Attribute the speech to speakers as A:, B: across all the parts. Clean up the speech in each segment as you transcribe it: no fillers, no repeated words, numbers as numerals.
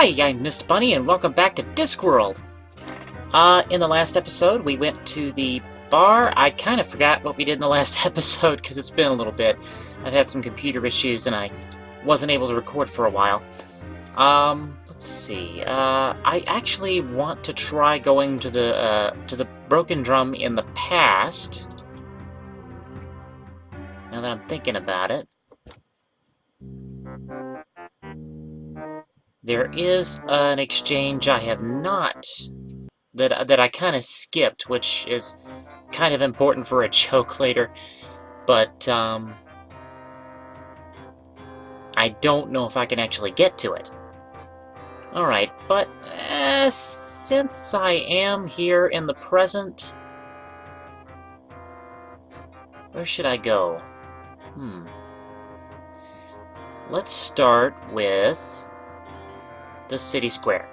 A: Hi, I'm Mist Bunny, and welcome back to Discworld! In the last episode, we went to the bar. I kind of forgot what we did in the last episode, because it's been a little bit. I've had some computer issues, and I wasn't able to record for a while. Let's see. I actually want to try going to the Broken Drum in the past. Now that I'm thinking about it. There is an exchange I have not, that I kind of skipped, which is kind of important for a joke later, but I don't know if I can actually get to it. Alright, but since I am here in the present, where should I go? Let's start with the city square.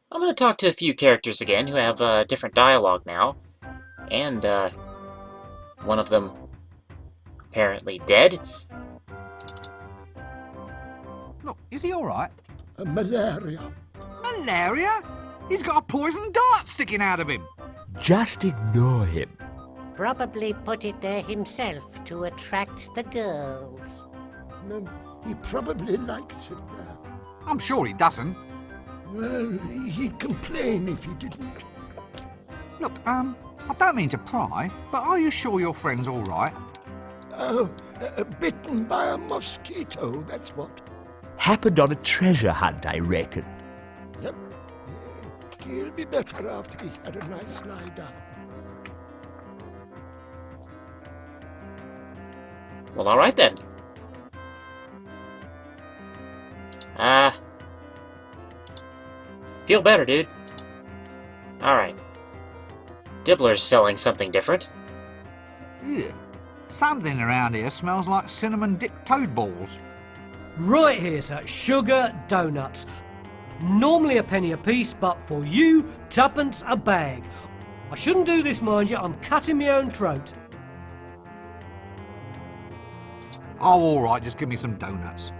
A: I'm going to talk to a few characters again who have different dialogue now, and one of them apparently dead.
B: Look, is he alright?
C: Malaria.
B: Malaria? He's got a poison dart sticking out of him.
D: Just ignore him.
E: Probably put it there himself to attract the girls.
C: No, he probably likes it there.
B: I'm sure he doesn't.
C: Well, he'd complain if he didn't.
B: Look, I don't mean to pry, but are you sure your friend's alright?
C: Oh, bitten by a mosquito, that's what.
D: Happened on a treasure hunt, I reckon.
C: Yep. He'll be better after he's had a nice lie down.
A: Well, alright then. Feel better, dude. Alright. Dibbler's selling something different.
B: Yeah. Something around here smells like cinnamon-dipped toad balls.
F: Right here, sir. Sugar donuts. Normally a penny a piece, but for you, tuppence a bag. I shouldn't do this, mind you. I'm cutting my own throat.
B: Oh, alright, just give me some donuts.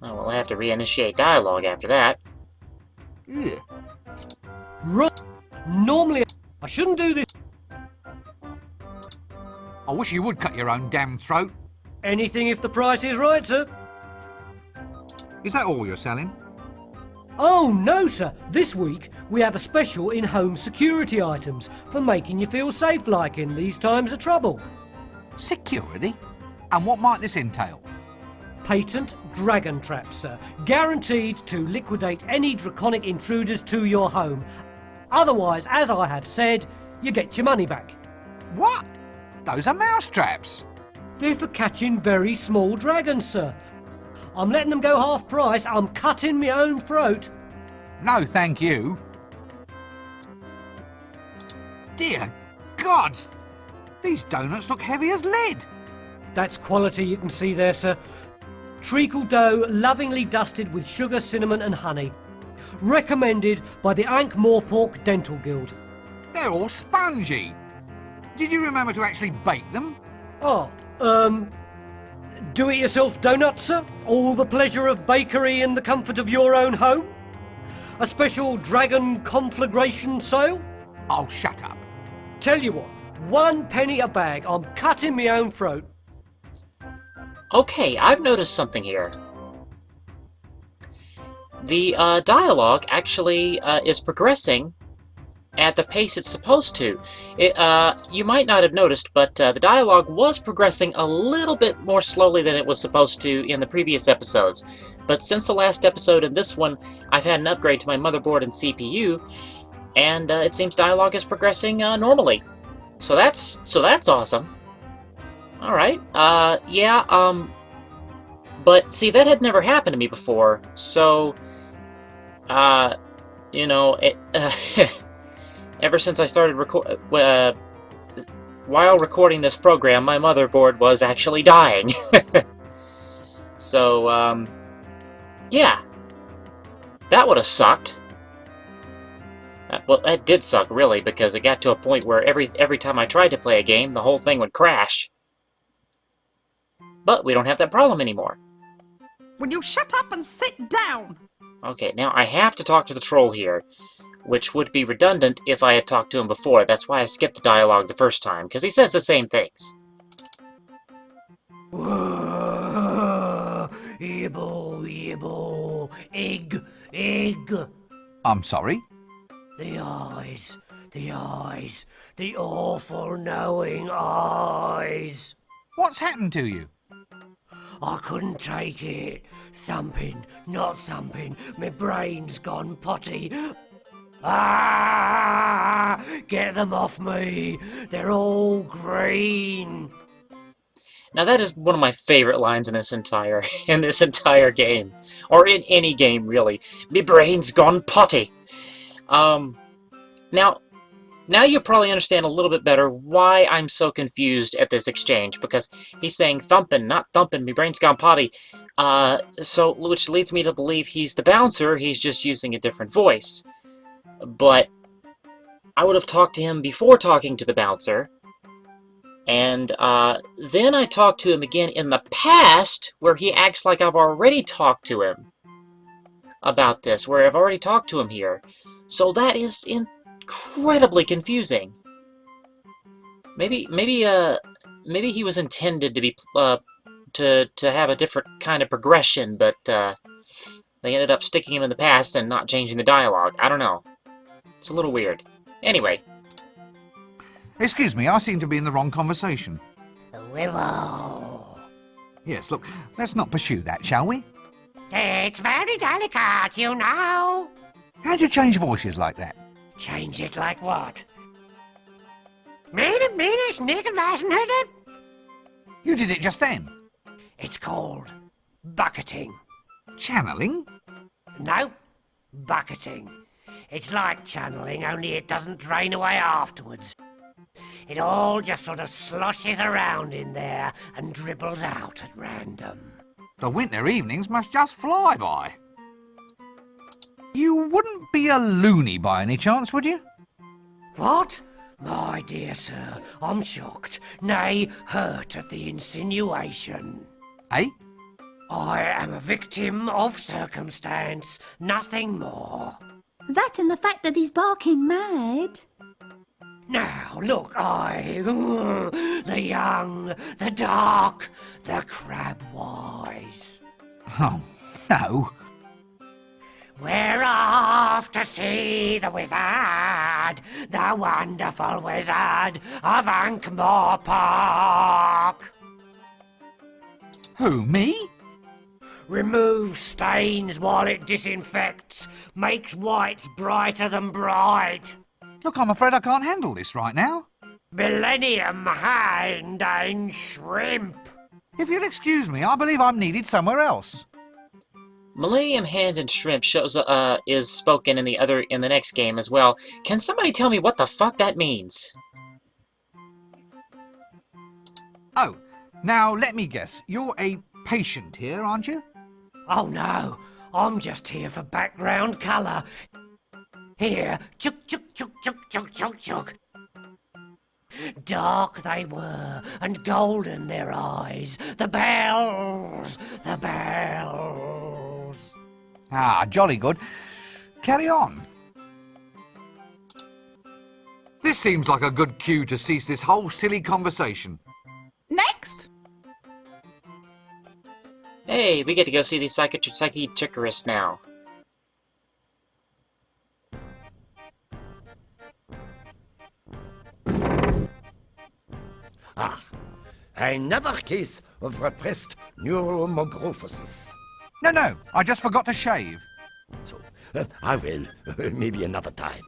A: Oh, well, I have to reinitiate dialogue after that.
B: Yeah.
F: Right. Normally, I shouldn't do this.
B: I wish you would cut your own damn throat.
F: Anything if the price is right, sir.
B: Is that all you're selling?
F: Oh, no, sir. This week, we have a special in home security items for making you feel safe like in these times of trouble.
B: Security? And what might this entail?
F: Patent dragon traps, sir. Guaranteed to liquidate any draconic intruders to your home. Otherwise, as I have said, you get your money back.
B: What? Those are mouse traps.
F: They're for catching very small dragons, sir. I'm letting them go half price. I'm cutting my own throat.
B: No, thank you. Dear gods, these donuts look heavy as lead.
F: That's quality you can see there, sir. Treacle dough lovingly dusted with sugar, cinnamon and honey. Recommended by the Ankh-Morpork Dental Guild.
B: They're all spongy. Did you remember to actually bake them?
F: Oh, do-it-yourself donuts, sir? All the pleasure of bakery in the comfort of your own home? A special dragon conflagration sale?
B: Oh, shut up.
F: Tell you what, 1 penny a bag. I'm cutting my own throat.
A: Okay, I've noticed something here. The dialogue actually is progressing at the pace it's supposed to. You might not have noticed, but the dialogue was progressing a little bit more slowly than it was supposed to in the previous episodes. But since the last episode and this one, I've had an upgrade to my motherboard and CPU, and it seems dialogue is progressing normally. So that's awesome. Alright, but see, that had never happened to me before, so, you know, ever since I started while recording this program, my motherboard was actually dying. So, yeah, that would have sucked. Well, that did suck, really, because it got to a point where every time I tried to play a game, the whole thing would crash. But we don't have that problem anymore.
G: Will you shut up and sit down?
A: Okay, now I have to talk to the troll here, which would be redundant if I had talked to him before. That's why I skipped the dialogue the first time, because he says the same things.
F: Yibble, yibble, egg.
B: I'm sorry?
F: The eyes, the awful knowing eyes.
B: What's happened to you?
F: I couldn't take it. Thumping, not thumping, my brain's gone potty. Ah! Get them off me! They're all green.
A: Now that is one of my favorite lines in this entire game, or in any game really. Me brain's gone potty. Now you probably understand a little bit better why I'm so confused at this exchange, because he's saying thumping, not thumping, me brain's gone potty. Which leads me to believe he's the bouncer, he's just using a different voice. But I would have talked to him before talking to the bouncer, and then I talked to him again in the past, where he acts like I've already talked to him about this, where I've already talked to him here. So that is incredibly confusing. Maybe he was intended to be to have a different kind of progression, but they ended up sticking him in the past and not changing the dialogue. I don't know. It's a little weird. Anyway.
B: Excuse me, I seem to be in the wrong conversation.
E: Willow.
B: Yes, look, let's not pursue that, shall we?
E: It's very delicate, you know.
B: How'd you change voices like that?
E: Change it like what? Minute, sneak of it.
B: You did it just then.
E: It's called bucketing.
B: Channeling?
E: No, bucketing. It's like channeling, only it doesn't drain away afterwards. It all just sort of sloshes around in there and dribbles out at random.
B: The winter evenings must just fly by. You wouldn't be a loony by any chance, would you?
E: What? My dear sir, I'm shocked, nay, hurt at the insinuation.
B: Eh?
E: I am a victim of circumstance, nothing more.
H: That and the fact that he's barking mad.
E: Now, look, the young, the dark, the crab-wise.
B: Oh, no.
E: We're off to see the wizard, the wonderful wizard of Ankmore Park.
B: Who, me?
E: Removes stains while it disinfects, makes whites brighter than bright.
B: Look, I'm afraid I can't handle this right now.
E: Millennium Hand and Shrimp.
B: If you'll excuse me, I believe I'm needed somewhere else.
A: Millennium Hand and Shrimp is spoken in the next game as well. Can somebody tell me what the fuck that means?
B: Oh, now let me guess. You're a patient here, aren't you?
E: Oh no, I'm just here for background colour. Here, chuk chuk chuk chuk chuk chuk chuk. Dark they were, and golden their eyes. The bells, the bells.
B: Ah, jolly good. Carry on. This seems like a good cue to cease this whole silly conversation.
G: Next.
A: Hey, we get to go see the psychiatrist now.
C: Ah, another case of repressed neuromorphosis.
B: No, I just forgot to shave.
C: So, I will, maybe another time.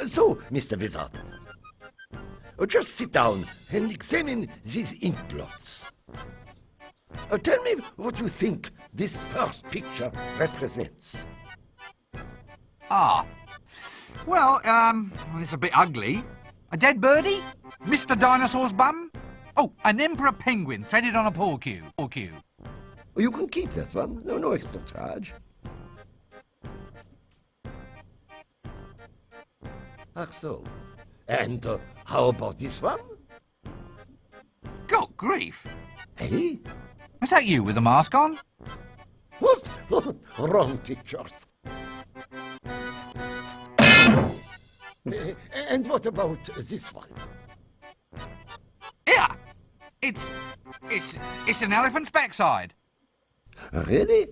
C: So, Mr. Wizard, just sit down and examine these ink blots. Tell me what you think this first picture represents.
B: Ah. Well, it's a bit ugly. A dead birdie? Mr. Dinosaur's bum? Oh, an emperor penguin threaded on a porcue.
C: You can keep that one. No extra charge. Ach so. And how about this one?
B: Good grief!
C: Hey?
B: Is that you with the mask on?
C: What? Wrong pictures. And what about this one?
B: Yeah! It's an elephant's backside.
C: Really?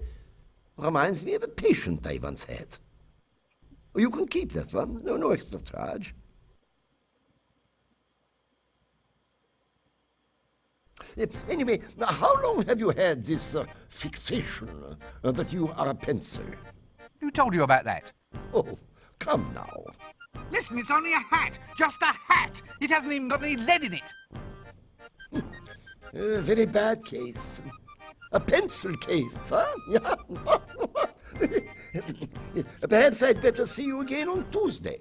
C: Reminds me of a patient I once had. You can keep that one. No extra charge. Anyway, how long have you had this fixation that you are a pencil?
B: Who told you about that?
C: Oh, come now.
B: Listen, it's only a hat. Just a hat. It hasn't even got any lead in it.
C: Very bad case. A pencil case, huh? Yeah. Perhaps I'd better see you again on Tuesday.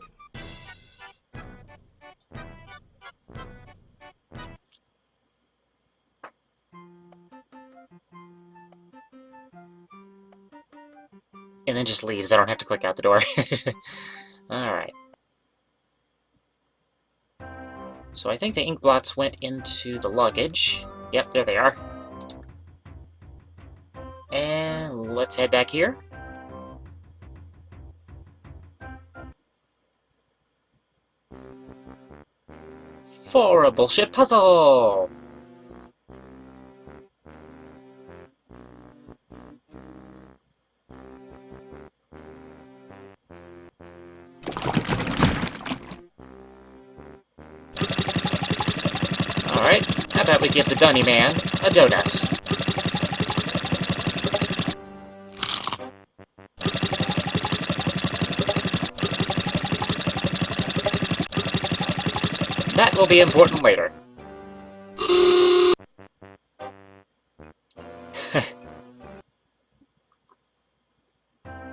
A: And then just leaves. I don't have to click out the door. Alright. So I think the ink blots went into the luggage. Yep, there they are. And let's head back here. For a bullshit puzzle! Alright, how about we give the Dunny Man a donut? That will be important later.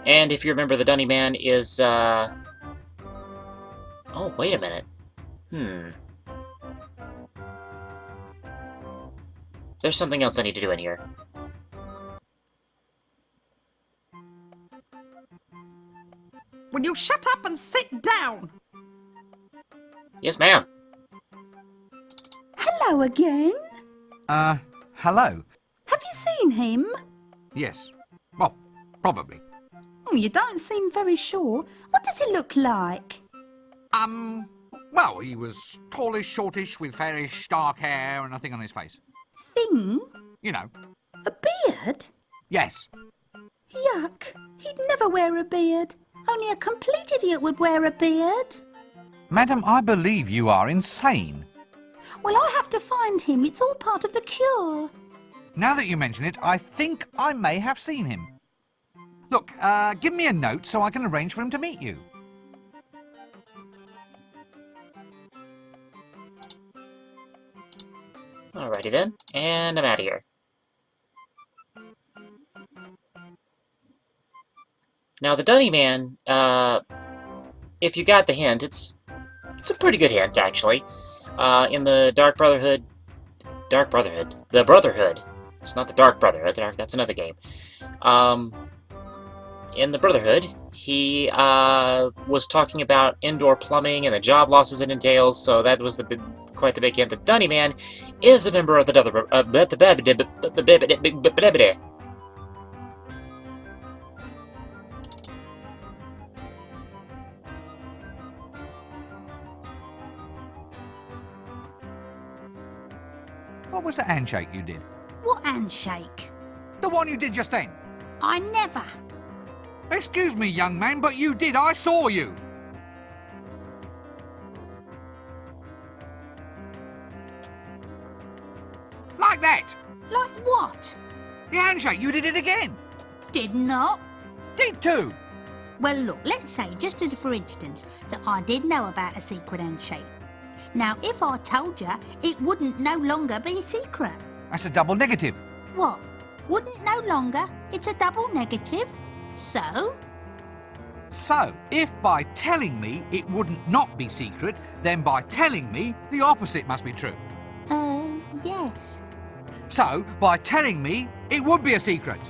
A: And if you remember, the Dunny Man is, Oh, wait a minute. There's something else I need to do in here.
G: Will you shut up and sit down?
A: Yes, ma'am.
H: Hello again.
B: Hello.
H: Have you seen him?
B: Yes. Well, probably.
H: Oh, you don't seem very sure. What does he look like?
B: Well, he was tallish, shortish, with fairish dark hair and nothing on his face.
H: Thin?
B: You know.
H: A beard?
B: Yes.
H: Yuck. He'd never wear a beard. Only a complete idiot would wear a beard.
B: Madam, I believe you are insane.
H: Well, I have to find him. It's all part of the cure.
B: Now that you mention it, I think I may have seen him. Look, give me a note so I can arrange for him to meet you.
A: Alrighty then, and I'm out of here. Now, the Dunny Man, if you got the hint, it's a pretty good hint, actually. In the the Brotherhood. It's not the Dark Brotherhood, that's another game. In the Brotherhood, he was talking about indoor plumbing and the job losses it entails, so that was quite the big hint. The Dunny Man is a member of the
B: What was the handshake you did?
H: What handshake?
B: The one you did just then.
H: I never.
B: Excuse me, young man, but you did. I saw you. Like that.
H: Like what?
B: The handshake, you did it again.
H: Did not.
B: Did too.
H: Well, look, let's say, just as for instance, that I did know about a secret handshake. Now, if I told you, it wouldn't no longer be a secret.
B: That's a double negative.
H: What? Wouldn't no longer? It's a double negative. So?
B: So, if by telling me it wouldn't not be secret, then by telling me the opposite must be true.
H: Yes.
B: So, by telling me It would be a secret.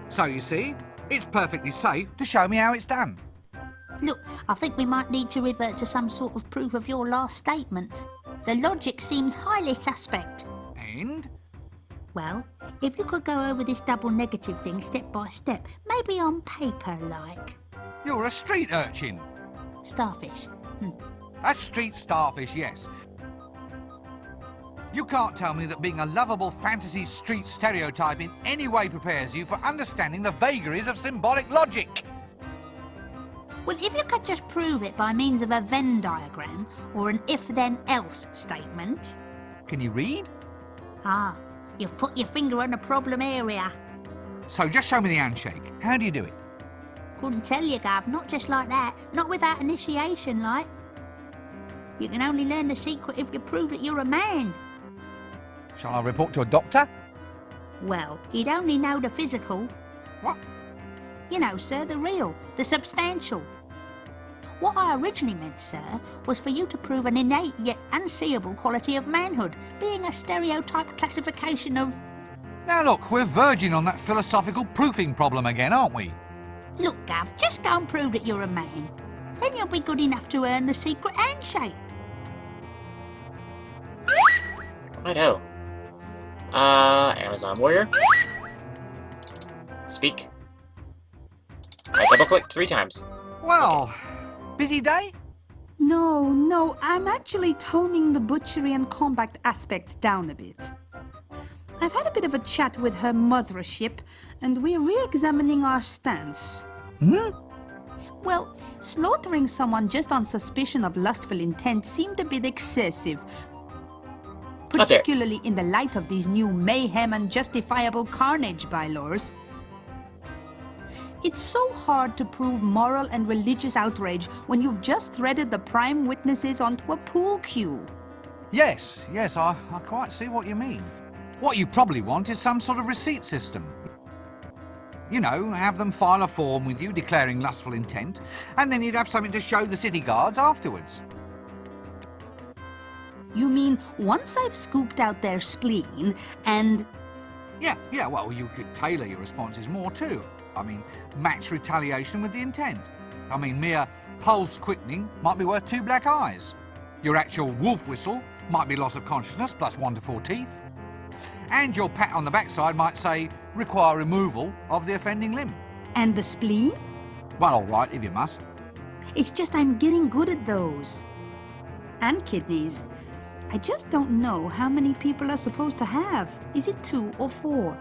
B: So you see, it's perfectly safe to show me how it's done.
H: Look, I think we might need to revert to some sort of proof of your last statement. The logic seems highly suspect.
B: And?
H: Well, if you could go over this double negative thing step by step, maybe on paper, like.
B: You're a street urchin.
H: Starfish.
B: A street starfish, yes. You can't tell me that being a lovable fantasy street stereotype in any way prepares you for understanding the vagaries of symbolic logic.
H: Well, if you could just prove it by means of a Venn diagram or an if-then-else statement.
B: Can you read?
H: Ah, you've put your finger on a problem area.
B: So just show me the handshake. How do you do it?
H: Couldn't tell you, Gav, not just like that. Not without initiation, like. You can only learn the secret if you prove that you're a man.
B: Shall I report to a doctor?
H: Well, he'd only know the physical.
B: What?
H: You know, sir, the real, the substantial. What I originally meant, sir, was for you to prove an innate yet unseeable quality of manhood, being a stereotype classification of...
B: Now look, we're verging on that philosophical proofing problem again, aren't we?
H: Look, Gav, just go and prove that you're a man. Then you'll be good enough to earn the secret handshake.
A: Righto. Amazon Warrior. Speak. I double-clicked 3 times.
B: Well, busy day?
G: No, I'm actually toning the butchery and combat aspects down a bit. I've had a bit of a chat with her mothership, and we're re-examining our stance. Well, slaughtering someone just on suspicion of lustful intent seemed a bit excessive, particularly in the light of these new mayhem and justifiable carnage bylaws. It's so hard to prove moral and religious outrage when you've just threaded the prime witnesses onto a pool cue.
B: Yes, I quite see what you mean. What you probably want is some sort of receipt system. You know, have them file a form with you declaring lustful intent, and then you'd have something to show the city guards afterwards.
G: You mean once I've scooped out their spleen and...
B: Yeah, well, you could tailor your responses more too. I mean, match retaliation with the intent. I mean, mere pulse quickening might be worth 2 black eyes. Your actual wolf whistle might be loss of consciousness plus 1 to 4 teeth. And your pat on the backside might say, require removal of the offending limb.
G: And the spleen?
B: Well, all right, if you must.
G: It's just I'm getting good at those. And kidneys. I just don't know how many people are supposed to have. Is it 2 or 4?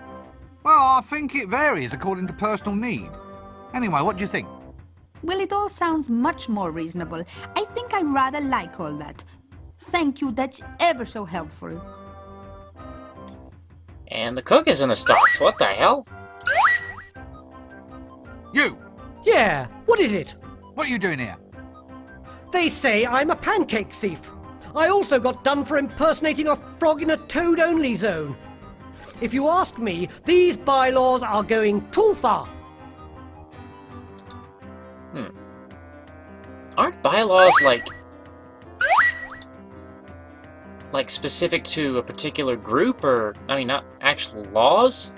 B: Well, I think it varies according to personal need. Anyway, what do you think?
G: Well, it all sounds much more reasonable. I think I rather like all that. Thank you, that's ever so helpful.
A: And the cook is in the stocks. What the hell?
B: You!
F: Yeah, what is it?
B: What are you doing here?
F: They say I'm a pancake thief. I also got done for impersonating a frog in a toad-only zone. If you ask me, these bylaws are going too far.
A: Aren't bylaws like specific to a particular group, or I mean, not actual laws?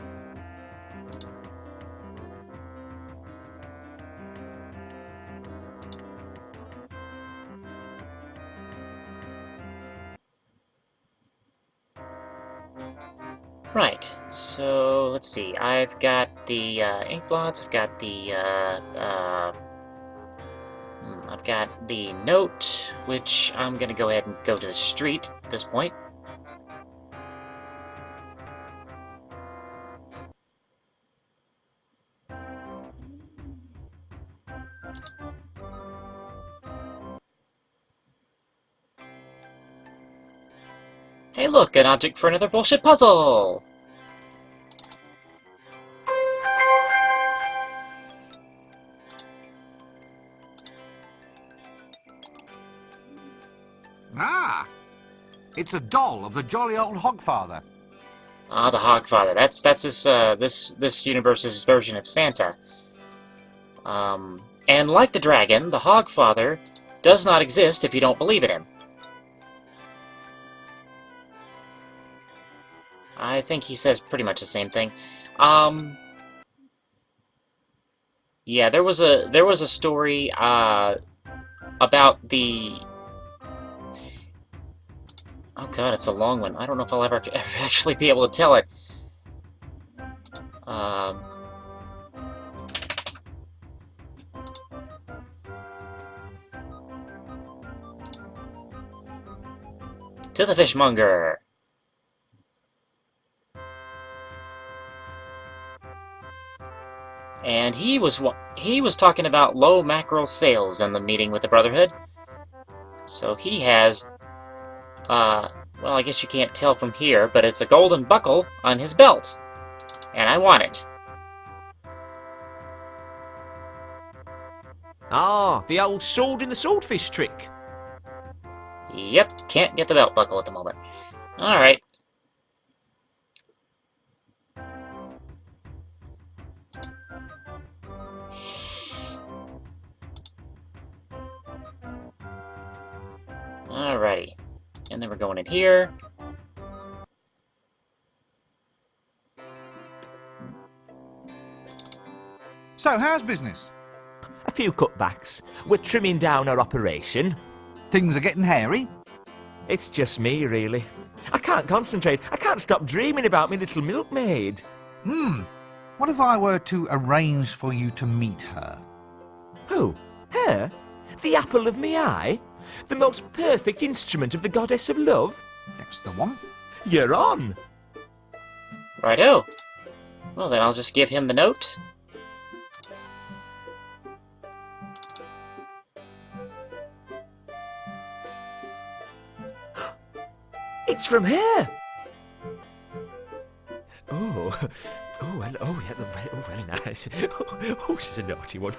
A: Right, so let's see. I've got the ink blots, I've got the I've got the note, which I'm gonna go ahead and go to the street at this point. Hey look, an object for another bullshit puzzle!
B: Ah! It's a doll of the jolly old Hogfather.
A: Ah, the Hogfather. That's this universe's version of Santa. And like the dragon, the Hogfather does not exist if you don't believe in him. I think he says pretty much the same thing. Yeah, there was a story about the. Oh god, it's a long one. I don't know if I'll ever actually be able to tell it. To the fishmonger. And he was talking about low mackerel sales in the meeting with the Brotherhood. So he has, well, I guess you can't tell from here, but it's a golden buckle on his belt. And I want it.
D: Ah, the old sword in the swordfish trick.
A: Yep, can't get the belt buckle at the moment. Alright. Alrighty. And then we're going in here.
B: So, how's business?
D: A few cutbacks. We're trimming down our operation.
B: Things are getting hairy?
D: It's just me, really. I can't concentrate. I can't stop dreaming about my little milkmaid.
B: What if I were to arrange for you to meet her?
D: Who? Her? The apple of me eye? The most perfect instrument of the goddess of love?
B: That's the one.
D: You're on.
A: Righto. Well, then I'll just give him the note.
D: It's from her. Oh, yeah, very nice. Oh, she's a naughty one.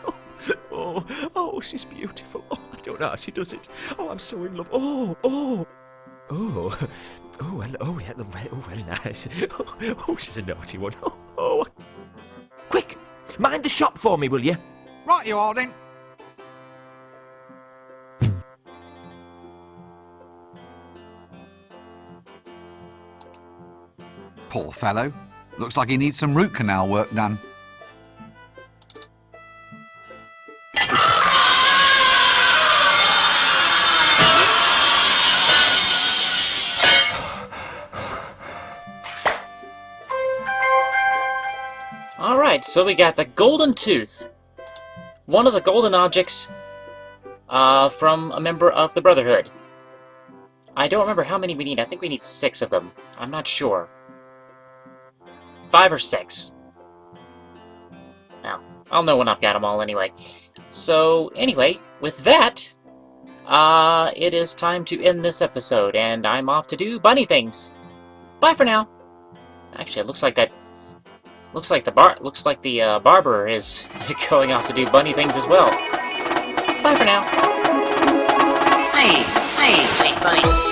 D: Oh, she's beautiful. Oh, I don't know how she does it. Oh, I'm so in love. Oh, yeah, very nice. Oh, she's a naughty one. Oh. Quick, mind the shop for me, will you?
B: Right, you are then. Poor fellow. Looks like he needs some root canal work done.
A: Alright, so we got the golden tooth. One of the golden objects from a member of the Brotherhood. I don't remember how many we need. I think we need 6 of them. I'm not sure. 5 or 6. Now, I'll know when I've got them all anyway. So, anyway, with that, it is time to end this episode, and I'm off to do bunny things. Bye for now. Actually, it looks like the barber is going off to do bunny things as well. Bye for now.
E: Hey, bunny.